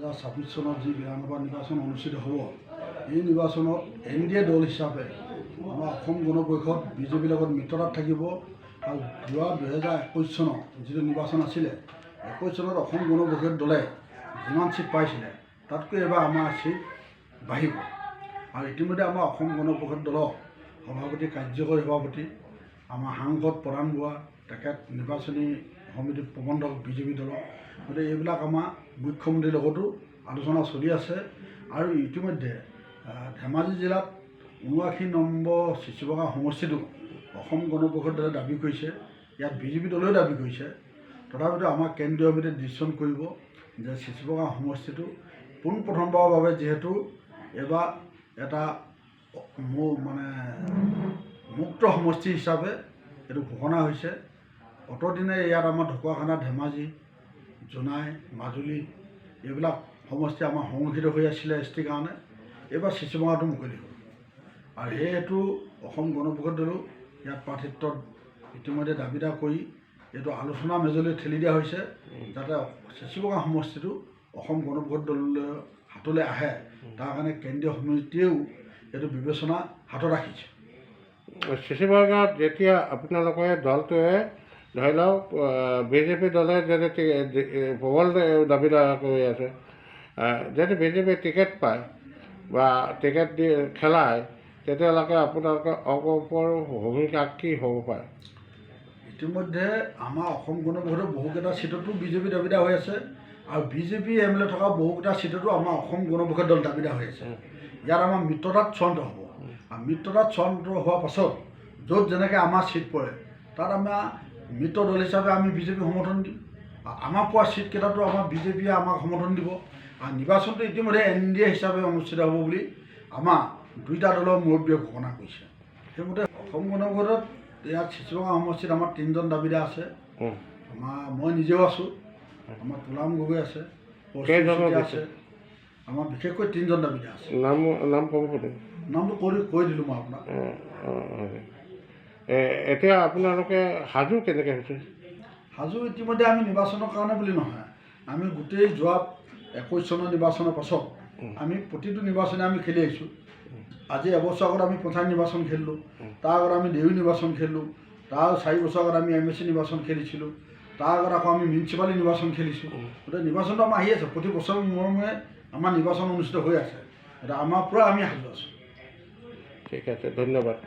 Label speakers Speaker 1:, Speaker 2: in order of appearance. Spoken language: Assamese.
Speaker 1: 2026 চনত যি বিধানসভা নিৰ্বাচন অনুষ্ঠিত হ'ব, এই নিৰ্বাচনত NDA দল হিচাপে আমাৰ অসম গণ পৰিষদ বিজেপিৰ লগত মিত্ৰতাত থাকিব। আৰু যোৱা 2021 চনত যিটো নিৰ্বাচন আছিলে, 21 চনত অসম গণ পৰিষদ দলে যিমান চিট পাইছিলে তাতকৈ এবাৰ আমাৰ চিট বাঢ়িব। আৰু ইতিমধ্যে আমাৰ অসম গণ পৰিষদ দলৰ সভাপতি, কাৰ্যকৰী সভাপতি, আমাৰ সাংসদ প্ৰধান বুঢ়া, তেখেত নিৰ্বাচনী সমিতিৰ প্ৰবন্ধক বিজেপি দলৰ, গতিকে এইবিলাক আমাৰ মুখ্যমন্ত্ৰীৰ লগতো আলোচনা চলি আছে। আৰু ইতিমধ্যে ধেমাজি জিলাত 79 নম্বৰ চিচিবগা সমষ্টিটো অসম গণ পৰিষদ দলে দাবী কৰিছে, ইয়াত বিজেপি দলেও দাবী কৰিছে। তথাপিতো আমাৰ কেন্দ্ৰীয় সমিতিয়ে ডিচিশ্যন কৰিব যে চিচিবগা সমষ্টিটো পোনপ্ৰথমবাৰৰ বাবে যিহেতু এইবাৰ এটা মুক্ত সমষ্টি হিচাপে এইটো ঘোষণা হৈছে। অতদিনে ইয়াত আমাৰ ঢকুৱাখানা, ধেমাজি, জোনাই, মাজুলী এইবিলাক সমষ্টি আমাৰ সংৰক্ষিত হৈ আছিলে ST কাৰণে। এইবাৰ চিচিবগাটো মুকলি হ'ল। আৰু সেইটো অসম গণ পৰিষদ দলেও ইয়াত প্ৰাৰ্থিত্বত ইতিমধ্যে দাবীদাৰ কৰি এইটো আলোচনা মেজলৈ ঠেলি দিয়া হৈছে, যাতে চিচিবগা সমষ্টিটো অসম গণ পৰিষদ দললৈ হাতলৈ আহে। তাৰ কাৰণে কেন্দ্ৰীয় সমিতিয়েও এইটো বিবেচনা হাতত ৰাখিছে।
Speaker 2: চিচিবগাত যেতিয়া আপোনালোকে দলটোৱে ধৰি লওক বিজেপি দলে যদি প্ৰবল দাবীদাৰ কৰি আছে, যদি বিজেপি টিকেট পায় বা টিকেট দি খেলায়, তেতিয়ালৈকে আপোনালোকৰ অংকৰ ভূমিকা কি হ'ব পাৰে?
Speaker 1: ইতিমধ্যে আমাৰ অসম গণ পৰিষদৰ বহুকেইটা চিটতো বিজেপি দাবীদাৰ হৈ আছে। আৰু বিজেপি MLA থকা বহুকেইটা চিটতো আমাৰ অসম গণ পৰিষদ দল দাবীদাৰ হৈ আছে। ইয়াত আমাৰ মিত্ৰতাত চূড়ান্ত হ'ব। আৰু মিত্ৰতাত চূড়ান্ত হোৱাৰ পাছত য'ত যেনেকৈ আমাৰ চিট পৰে, তাত আমাৰ মিত্ৰ দল হিচাপে আমি বিজেপি সমৰ্থন দিম। আমাৰ পোৱা চিটকেইটাতো আমাৰ বিজেপিয়ে আমাক সমৰ্থন দিব। আৰু নিৰ্বাচনটো ইতিমধ্যে NDA হিচাপে অনুষ্ঠিত হ'ব বুলি আমাৰ দুইটা দলৰ মুৰব্বীয়ে ঘোষণা কৰিছে। সেইমতে অসম গণ পৰিষদত ইয়াত চিচিবগা সমষ্টিত আমাৰ 3জন দাবীদাৰ আছে। মই নিজেও আছোঁ, আমাৰ তুলাম গগৈ আছে, আছে, আমাৰ বিশেষকৈ 3জন দাবীদাৰ আছে।
Speaker 2: নাম ক'ব?
Speaker 1: নামটো কৈ দিলোঁ মই আপোনাক।
Speaker 2: এতিয়া আপোনালোকে সাজু কেনেকৈ হৈছে?
Speaker 1: সাজু ইতিমধ্যে আমি নিৰ্বাচনৰ কাৰণে বুলি নহয়, আমি গোটেই যোৱা 21 চনৰ নিৰ্বাচনৰ পাছত আমি প্ৰতিটো নিৰ্বাচনে আমি খেলি আহিছোঁ। আজি এবছৰ আগত আমি পঞ্চায়ত নিৰ্বাচন খেলিলোঁ, তাৰ আগত আমি দেউৰী নিৰ্বাচন খেলিলোঁ, তাৰ 4 বছৰ আগত আমি MSC নিৰ্বাচন খেলিছিলোঁ, তাৰ আগত আকৌ আমি মিউনিচিপালিটি নিৰ্বাচন খেলিছোঁ। গতিকে নিৰ্বাচনটো আমাৰ আহি আছে, প্ৰতি বছৰ মূৰে নিৰ্বাচন অনুষ্ঠিত হৈ আছে। এতিয়া আমাৰ পৰা আমি সাজু আছোঁ।
Speaker 2: ঠিক আছে, ধন্যবাদ।